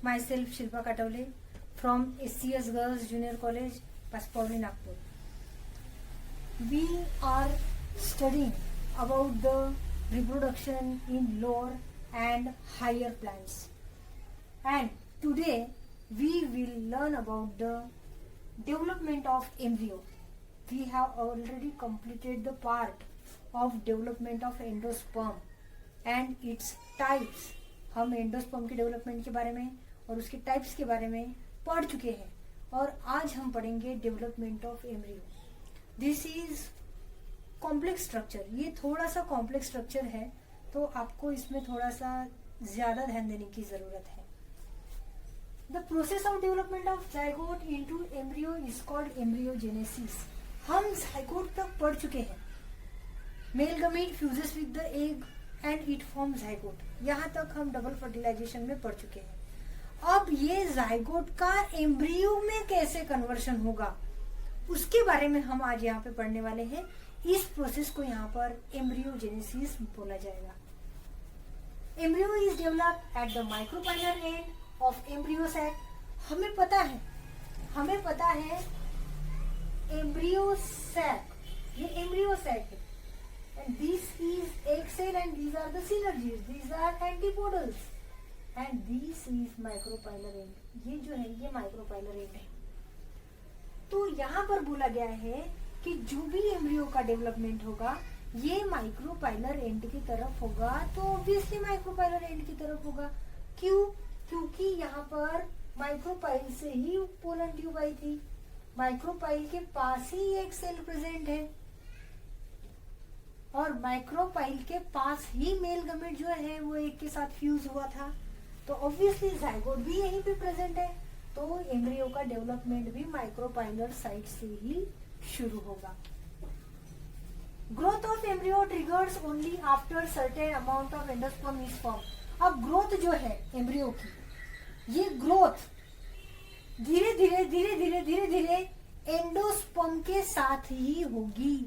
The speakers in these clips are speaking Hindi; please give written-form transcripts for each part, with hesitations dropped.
myself Shilpa Katavle from SCS Girls Junior College, Paspauli, Nagpur. We are studying about the reproduction in lower and higher plants, and today we will learn about the development of embryo. We have already completed the part of development of endosperm and its types. हम एंडोस्पर्म के डेवलपमेंट के बारे में और उसके टाइप्स के बारे में पढ़ चुके हैं, और आज हम पढ़ेंगे development of embryo. This is complex structure. ये थोड़ा सा कॉम्प्लेक्स स्ट्रक्चर है, तो आपको इसमें थोड़ा सा ज्यादा ध्यान देने की जरूरत है. The process of development of zygote into embryo is called embryogenesis. हम जाइगोट तक पढ़ चुके हैं. Male gamete fuses with the egg and it form zygote. यहाँ तक हम डबल फर्टिलाइजेशन में पढ़ चुके हैं. अब ये जाइगोट का एम्ब्रियो में कैसे कन्वर्शन होगा, उसके बारे में हम आज यहाँ पे पढ़ने वाले हैं. इस प्रोसेस को यहाँ पर एम्ब्रियोजेनेसिस बोला जाएगा. Embryo is developed at the micropylar end of embryo sac. हमें पता है एम्ब्रियो सैक, ये एम्ब्रियो सैक है. And this is egg cell and these are the synergies. These are antipodals. And this is micropylar end. ये जो है ये micropylar end है. तो यहाँ पर बोला गया है कि जो भी एम्ब्रियो का डेवलपमेंट होगा ये माइक्रोपाइलर एंड की तरफ होगा. तो ऑब्वियसली माइक्रोपाइलर एंड की तरफ होगा. क्यों? क्योंकि यहाँ पर माइक्रोपाइल से ही पोलन ट्यूब आई थी. माइक्रोपाइल के पास ही एक सेल प्रेजेंट है और माइक्रोपाइल के पास ही मेल गमेट जो है वो एक के साथ फ्यूज हुआ था. तो ऑब्वियसली जाइगोट भी यहीं पे प्रेजेंट है. तो एम्ब्रियो का डेवलपमेंट भी माइक्रोपाइलर साइट से ही शुरू होगा. Growth of embryo triggers only after certain amount of endosperm is form. अब ग्रोथ जो है एम्ब्रियो की, ये ग्रोथ धीरे धीरे एंडोस्पर्म के साथ ही होगी.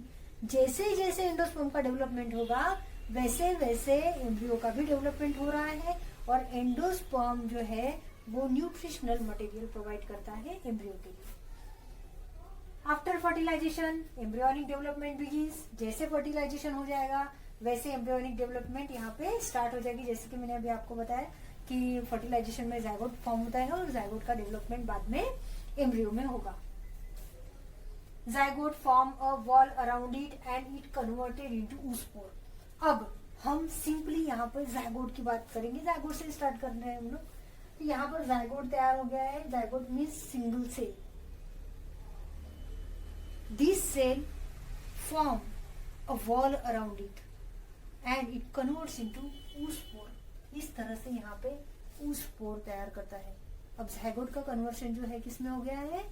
जैसे जैसे एंडोस्पर्म का डेवलपमेंट होगा वैसे वैसे एम्ब्रियो का भी डेवलपमेंट हो रहा है. और एंडोस्पर्म जो है वो न्यूट्रिशनल मटेरियल प्रोवाइड करता है एम्ब्रियो के लिए. After fertilization embryonic development begins. जैसे फर्टिलाइजेशन हो जाएगा वैसे एम्ब्रियोनिक डेवलपमेंट यहाँ पे स्टार्ट हो जाएगी. जैसे कि मैंने अभी आपको बताया कि फर्टिलाइजेशन में जाइगोट फॉर्म होता है और जाइगोट का डेवलपमेंट बाद में एम्ब्रियो में होगा. Zygote form a wall around it and it converted into oospore. अब हम सिंपली यहाँ पर जाइगोट की बात करेंगे. जाइगोट से स्टार्ट कर रहे हैं हम लोग. तो यहाँ पर जाइगोट तैयार हो गया है. Zygote means single cell. This cell form a wall around it and it converts into oospore. इस तरह से यहाँ पे oospore तैयार करता है. अब जाइगोट का कन्वर्शन जो है किसमें हो गया है,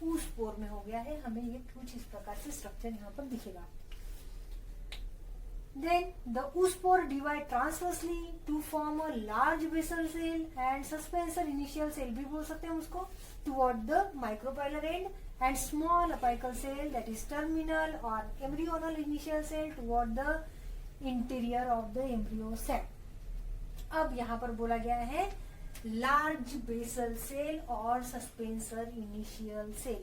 oospore में हो गया है. हमें ये कुछ इस प्रकार से स्ट्रक्चर यहाँ पर दिखेगा. Then the oospore divide transversely to form a large basal cell and suspensor initial cell भी बोल सकते हैं उसको toward the micropylar end and small apical cell that is terminal or embryonal initial cell toward the interior of the embryo sac. अब यहाँ पर बोला गया है लार्ज बेसल सेल और सस्पेंसर इनिशियल सेल.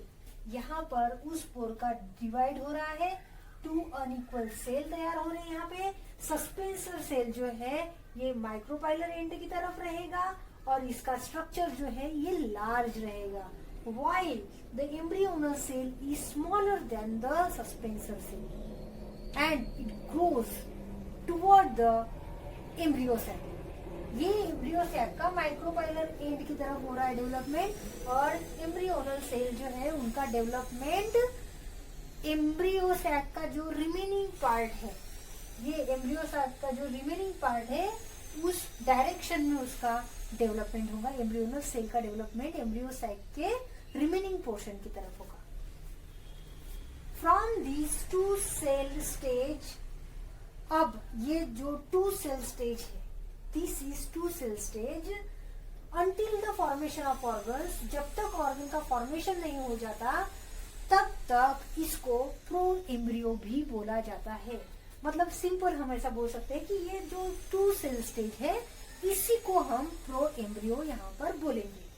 यहाँ पर oospore का डिवाइड हो रहा है. 2 अनइक्वल सेल तैयार हो रहे हैं. यहाँ पे सस्पेंसर सेल जो है ये माइक्रोपाइलर एंड की तरफ रहेगा और इसका स्ट्रक्चर जो है ये लार्ज रहेगा. while the embryonal cell is smaller than the suspensor cell and it grows toward the embryo sac. ये एम्ब्रियो सैक का माइक्रोपाइलर एंड की तरफ हो रहा है डेवलपमेंट, और एम्ब्रियोनल सेल जो है उनका डेवलपमेंट एम्ब्रियो सैक का जो रिमेनिंग पार्ट है, ये एम्ब्रियो सैक का जो रिमेनिंग पार्ट है उस डायरेक्शन में उसका डेवलपमेंट होगा. एम्ब्रियोनल सेल का डेवलपमेंट एम्ब्रियो सैक के रिमेनिंग पोर्शन की तरफ होगा. फ्रॉम दीज 2 सेल स्टेज, अब ये जो 2 सेल स्टेज है, This is 2 cell stage until the formation of organs. जब तक ऑर्गन का फॉर्मेशन नहीं हो जाता तब तक इसको प्रो एम्ब्रियो भी बोला जाता है. मतलब सिंपल हम ऐसा बोल सकते हैं कि ये जो 2 सेल स्टेज है इसी को हम प्रो एम्ब्रियो यहाँ पर बोलेंगे।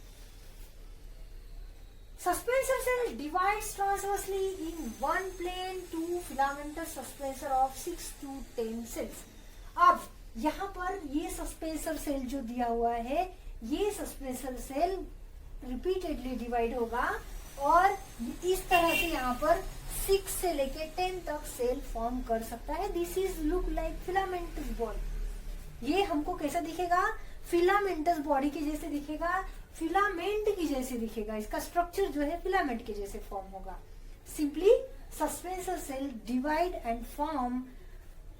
Suspensor cell divides transversely in one plane to filamentous suspensor of 6 to 10 cells। अब यहाँ पर ये सस्पेंसर सेल जो दिया हुआ है, ये सस्पेंसर सेल रिपीटेडली डिवाइड होगा और इस तरह से यहाँ पर 6 से लेके 10 तक सेल फॉर्म कर सकता है। This is look like filamentous body. ये हमको कैसा दिखेगा? फिलामेंटस बॉडी के जैसे दिखेगा, फिलामेंट की जैसे दिखेगा। इसका स्ट्रक्चर जो है फिलामेंट के जैसे फॉर्म होगा। Simply suspensor cell divide and form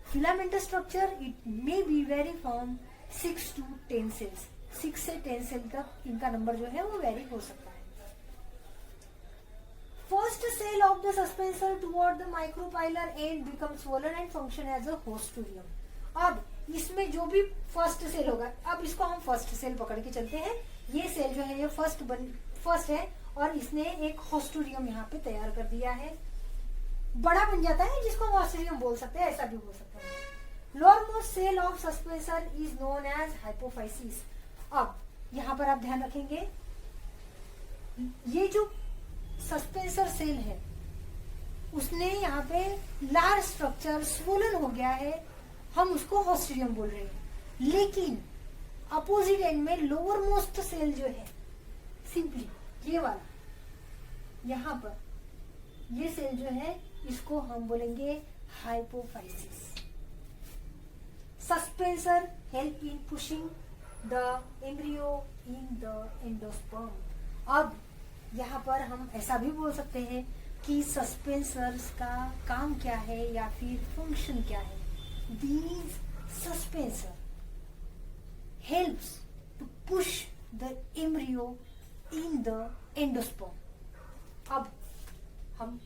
filamentous structure। it may be vary from 6 to 10 cells। 6 से 10 सेल तक इनका नंबर जो है वो वेरी हो सकता है। First cell of the suspensor toward the micropylar end becomes swollen and function as a hosturium। अब इसमें जो भी फर्स्ट सेल होगा, अब इसको हम फर्स्ट सेल पकड़ के चलते हैं। ये सेल जो है ये फर्स्ट है और इसने एक हॉस्टोरियम यहाँ पे तैयार कर दिया है, बड़ा बन जाता है जिसको हम हॉस्टोरियम बोल सकते हैं, ऐसा भी बोल सकते हैं। Lower most cell of suspensor is known as hypophysis. अब यहाँ पर आप ध्यान रखेंगे, ये जो सस्पेंसर सेल है उसने यहाँ पे लार्ज स्ट्रक्चर स्वोलन हो गया है, हम उसको हॉस्टोरियम बोल रहे हैं। लेकिन अपोजिट एंड में लोअर मोस्ट सेल जो है, सिंपली ये वाला यहाँ पर ये सेल जो है इसको हम बोलेंगे hypophysis. Suspensor help in pushing the embryo in the endosperm. अब यहाँ पर हम ऐसा भी बोल सकते हैं कि सस्पेंसर्स का काम क्या है या फिर फंक्शन क्या है। These suspensor helps to push the embryo in the endosperm। अब हम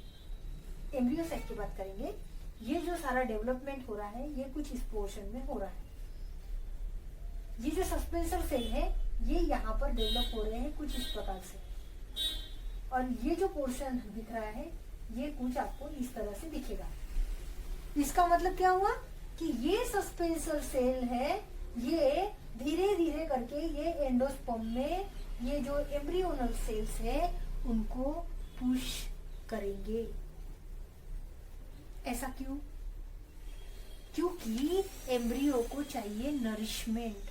एम्ब्रियो सेट की बात करेंगे। ये जो सारा डेवलपमेंट हो रहा है ये कुछ इस पोर्शन में हो रहा है। ये जो सस्पेंसर सेल है ये यहाँ पर डेवलप हो रहे हैं कुछ इस प्रकार से, और ये जो पोर्शन दिख रहा है ये कुछ आपको इस तरह से दिखेगा। इसका मतलब क्या हुआ कि ये सस्पेंसर सेल है, ये धीरे धीरे करके ये एंडोस्पर्म में ये जो एम्ब्रियोनल सेल्स है उनको पुश करेंगे। ऐसा क्यों? क्योंकि एम्ब्रियो को चाहिए नरिशमेंट,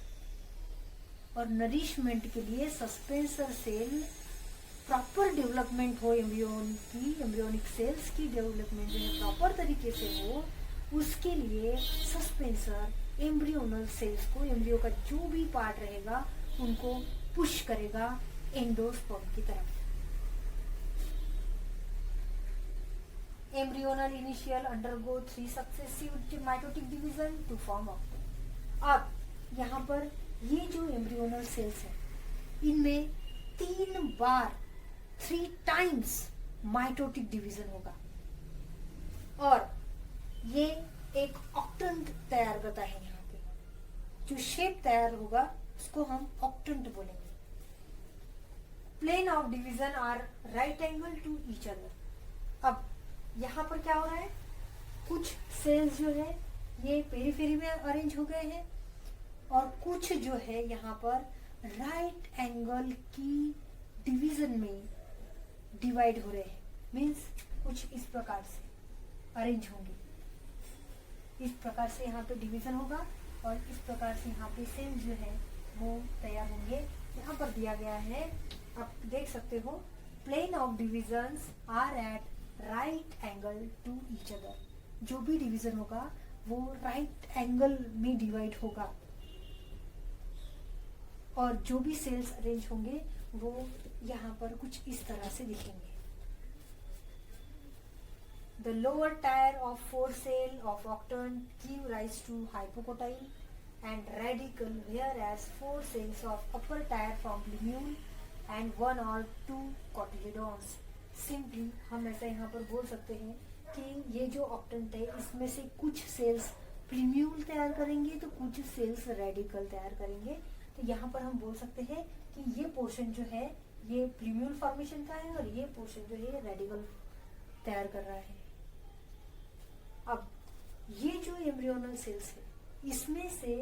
और नरिशमेंट के लिए सस्पेंसर सेल प्रॉपर डेवलपमेंट हो, एम्ब्रियोनिक सेल्स की डेवलपमेंट जो है प्रॉपर तरीके से हो, उसके लिए सस्पेंसर एम्ब्रियोनल सेल्स को, एम्ब्रियो का जो भी पार्ट रहेगा उनको पुश करेगा एंडोस्पर्म की तरफ। Embryonal initial undergo 3 successive mitotic division to form octant. अब यहाँ पर ये जो एम्ब्रियोनल सेल्स है इनमें 3 बार 3 टाइम्स माइटोटिक डिवीजन होगा और ये एक ऑक्टेंट तैयार करता है। यहाँ पे जो शेप तैयार होगा उसको हम ऑक्टेंट बोलेंगे। Plane of division are right angle to each other. अब यहाँ पर क्या हो रहा है, कुछ सेल्स जो है ये पेरीफेरी में अरेंज हो गए हैं और कुछ जो है यहाँ पर राइट एंगल की डिवीजन में डिवाइड हो रहे हैं। मीन्स कुछ इस प्रकार से अरेंज होंगे, इस प्रकार से यहाँ पे डिवीजन होगा और इस प्रकार से यहाँ पे सेल जो है वो तैयार होंगे। यहाँ पर दिया गया है, आप देख सकते हो, plane of divisions are at right angle to each other. जो भी डिवीजन होगा वो राइट एंगल में डिवाइड होगा और जो भी सेल्स अरेंज होंगे वो यहाँ पर कुछ इस तरह से दिखेंगे। The lower tier of 4 cell of octant give rise to hypocotyle and radical, whereas 4 cells of upper tier from plumule and 1 or 2 cotyledons। Simply हम ऐसा यहाँ पर बोल सकते हैं कि ये जो ऑक्टेंट है इसमें से कुछ सेल्स प्लीम्यूल तैयार करेंगे तो कुछ सेल्स रेडिकल तैयार करेंगे। तो यहाँ पर हम बोल सकते हैं कि ये पोर्शन जो है ये प्लीम्यूल फॉर्मेशन का है और ये पोर्शन जो है रेडिकल तैयार कर रहा है। अब ये जो एम्ब्रियोनल सेल्स है इसमें से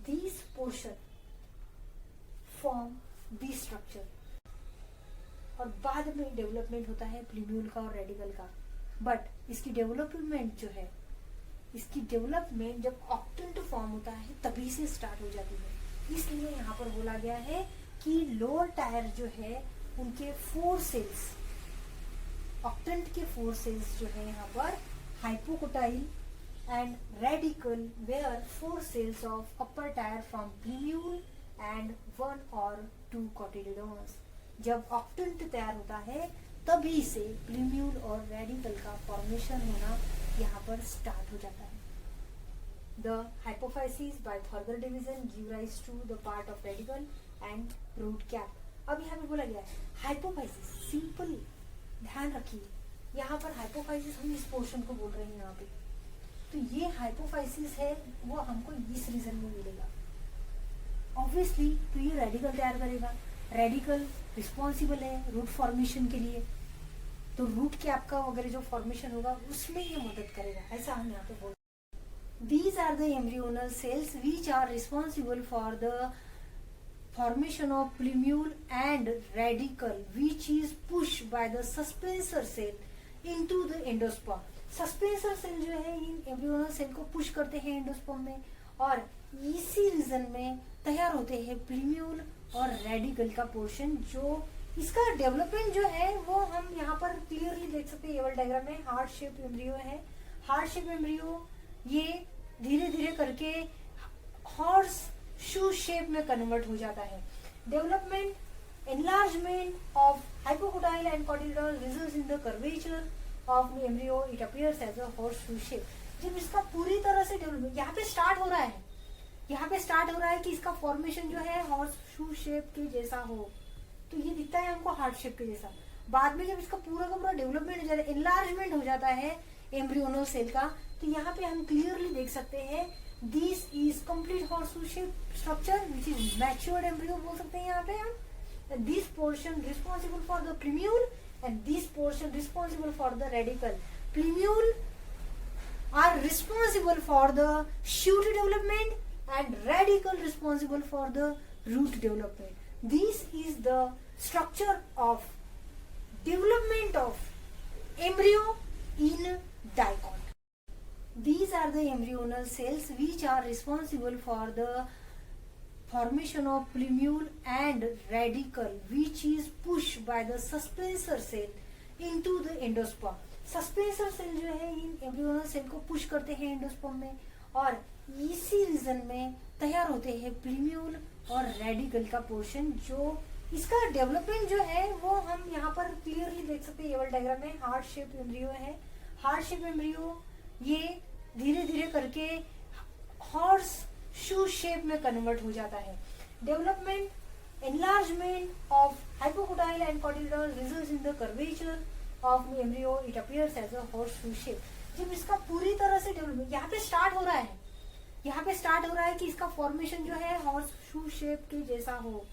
these portion form the structure. और बाद में डेवलपमेंट होता है प्लीम्यूल का और रेडिकल का. बट इसकी डेवलपमेंट जो है, इसकी डेवलपमेंट जब ऑक्टेंट फॉर्म होता है तभी से स्टार्ट हो जाती है. इसलिए यहाँ पर बोला गया है कि लोअर टायर जो है उनके 4 सेल्स, ऑक्टेंट के 4 सेल्स जो है यहाँ पर hypocotyl and radicle where 4 cells of upper tier from plumule and 1 or 2 cotyledons. जब ऑक्टेंट तैयार होता है तभी से प्लीम्यूल और रेडिकल का फॉर्मेशन होना यहाँ पर स्टार्ट हो जाता है. The hypophysis by further division give rise to the part of radicle and root cap. अब यहाँ पे बोला गया है हाइपोफाइसिस. सिंपल ध्यान रखिए, यहाँ पर हाइपोफाइसिस हम इस पोर्शन को बोल रहे हैं यहाँ पे. तो ये हाइपोफाइसिस है वो हमको इस रीजन में मिलेगा. ऑब्वियसली तो ये रेडिकल तैयार करेगा. रेडिकल रिस्पॉन्सिबल है रूट फॉर्मेशन के लिए, तो रूट कैप का वगैरह जो फॉर्मेशन होगा उसमें ये मदद करेगा, ऐसा हम यहाँ पे बोल. These are the embryonal cells which are responsible for the formation of plumule and radicle, which is pushed by the suspensor cell into the endosperm. Suspensor cell जो है इन embryonal cell को पुश करते हैं एंडोस्पर्म में, और इसी रीजन में तैयार होते हैं प्लीम्यूल और रेडिकल का पोर्शन. जो इसका डेवलपमेंट जो है वो हम यहाँ पर क्लियरली देख सकते हैं. ये वाला डायग्राम में हार्ट शेप एम्ब्रियो है. हार्ट शेप एम्ब्रियो ये धीरे धीरे करके हॉर्स शू शेप में कन्वर्ट हो जाता है. Development, enlargement of hypocotyle and cotyledon results in the curvature of the embryo. It appears as a horseshoe shape. जब इसका पूरी तरह से डेवलपमेंट यहाँ पे स्टार्ट हो रहा है, यहाँ पे स्टार्ट हो रहा है कि इसका फॉर्मेशन जो है हॉर्सशू शेप के जैसा हो, तो ये दिखता है हमको हार्ट शेप के जैसा. बाद में जब इसका पूरा का पूरा डेवलपमेंट हो जाता है, एनलार्जमेंट हो जाता है एम्ब्रियोनल सेल का, तो यहाँ पे हम क्लियरली देख सकते हैं this is complete horseshoe shape structure which is matured embryo बोल सकते हैं यहाँ पे हम. This portion responsible for the plumule and this portion responsible for the radicle. Plumule are responsible for the shoot development and radicle responsible for the root development. This is the structure of development of embryo in dicot. These are the embryonal cells which are responsible for the formation of plumule and radicle, which is pushed by the suspensor cell into the endosperm. Suspensor cell जो है इन एम्ब्रियोनल सेल को पुश करते हैं एंडोस्पर्म में, और इसी रीजन में तैयार होते हैं प्लीम्यूल और रेडिकल का पोर्शन. जो इसका डेवलपमेंट जो है वो हम यहाँ पर क्लियरली देख सकते हैं. ये वाला डायग्राम में हार्ट शेप एम्ब्रियो है. हार्ट शेप एम्ब्रियो ये धीरे धीरे करके हॉर्स शू शेप में कन्वर्ट हो जाता है. Development, enlargement of hypocotyle and cotyledon results in the curvature of the embryo. It appears as a horseshoe shape. जब इसका पूरी तरह से डेवलपमेंट यहाँ पे स्टार्ट हो रहा है, यहाँ पे स्टार्ट हो रहा है कि इसका फॉर्मेशन जो है हॉर्स शू शेप के जैसा हो,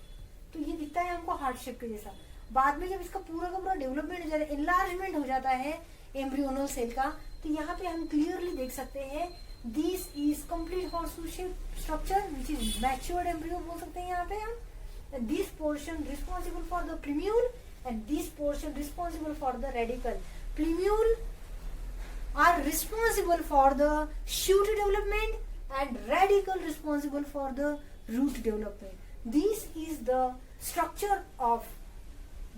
तो ये दिखता है हमको हार्ट शेप के जैसा. बाद में जब इसका पूरा का पूरा डेवलपमेंट हो जाता है, एनलार्जमेंट हो जाता है एम्ब्रियोनल सेल का, तो यहाँ पे हम क्लियरली देख सकते हैं this is complete horseshoe shape structure which is matured embryo बोल सकते हैं यहाँ पे हम. This portion responsible for the प्लीम्यूल and this portion responsible for the radical. Plumule are responsible for the shoot development and radical responsible for the root development. This is the structure of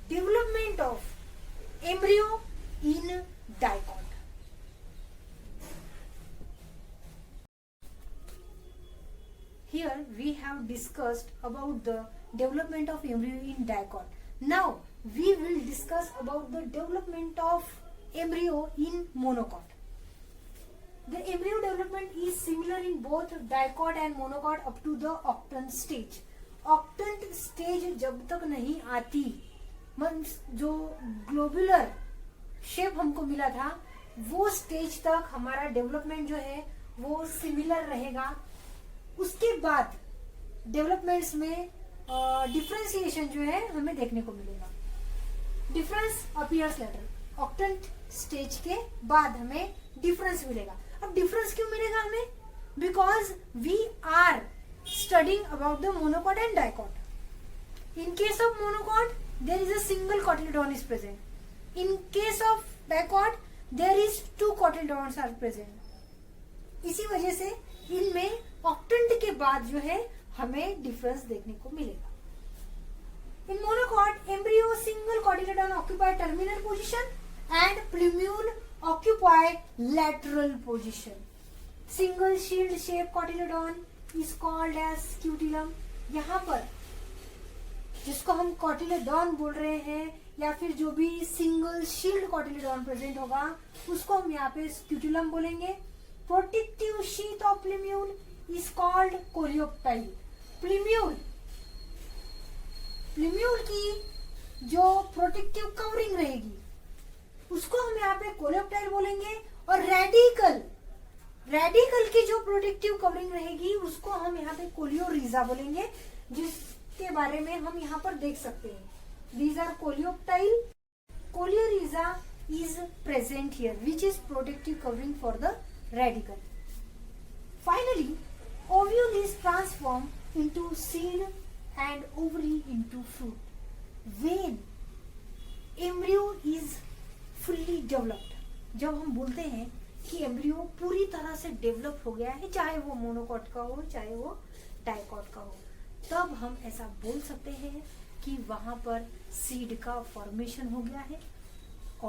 development of embryo in dicot. Here we have discussed about the development of embryo in dicot. Now we will discuss about the development of embryo in monocot. The embryo development is similar in both dicot and monocot up to the octant stage. Octant stage जब तक नहीं आती, जो ग्लोबुलर शेप हमको मिला था वो स्टेज तक हमारा डेवलपमेंट जो है वो सिमिलर रहेगा. उसके बाद डेवलपमेंट्स में डिफरेंशिएशन जो है हमें देखने को मिलेगा. Difference appears later. Octant stage के बाद हमें डिफरेंस मिलेगा. अब डिफरेंस क्यों मिलेगा हमें? Because we are studying about the monocot and dicot. In case of monocot, there is a single cotyledon is present. In case of dicot, there is two cotyledons are present. इसी वजह से इनमें ऑक्टेंट के बाद जो है हमें डिफरेंस देखने को मिलेगा. In monocot, embryo single cotyledon occupy terminal position and plumule occupy lateral position. Single shield shaped cotyledon is called as scutellum. यहाँ पर जिसको हम कॉटिलेडॉन बोल रहे हैं या फिर जो भी सिंगल शील्ड कॉटिलेडॉन प्रेजेंट होगा उसको हम यहाँ पे स्क्यूटुलम बोलेंगे. Protective sheath of plumule is called coleoptile. Plumule की जो प्रोटेक्टिव कवरिंग रहेगी उसको हम यहाँ पे कोलियोप्टाइल बोलेंगे. और रेडिकल की जो प्रोटेक्टिव कवरिंग रहेगी उसको हम यहाँ पे कोलियोरिजा बोलेंगे, जिसके बारे में हम यहाँ पर देख सकते हैं. These are coleoptile. Coleoriza is present here, which is protective covering for the radicle. Finally, ovule is transformed into seed and ovary into fruit. When embryo is fully developed, जब हम बोलते हैं कि एम्ब्रियो पूरी तरह से डेवलप हो गया है, चाहे वो मोनोकॉट का हो चाहे वो डाइकॉट का हो, तब हम ऐसा बोल सकते हैं कि वहां पर सीड का फॉर्मेशन हो गया है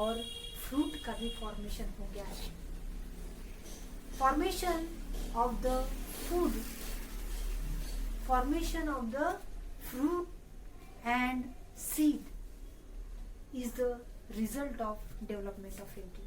और फ्रूट का भी फॉर्मेशन हो गया है. Formation of the fruit and seed is the result of development of embryo.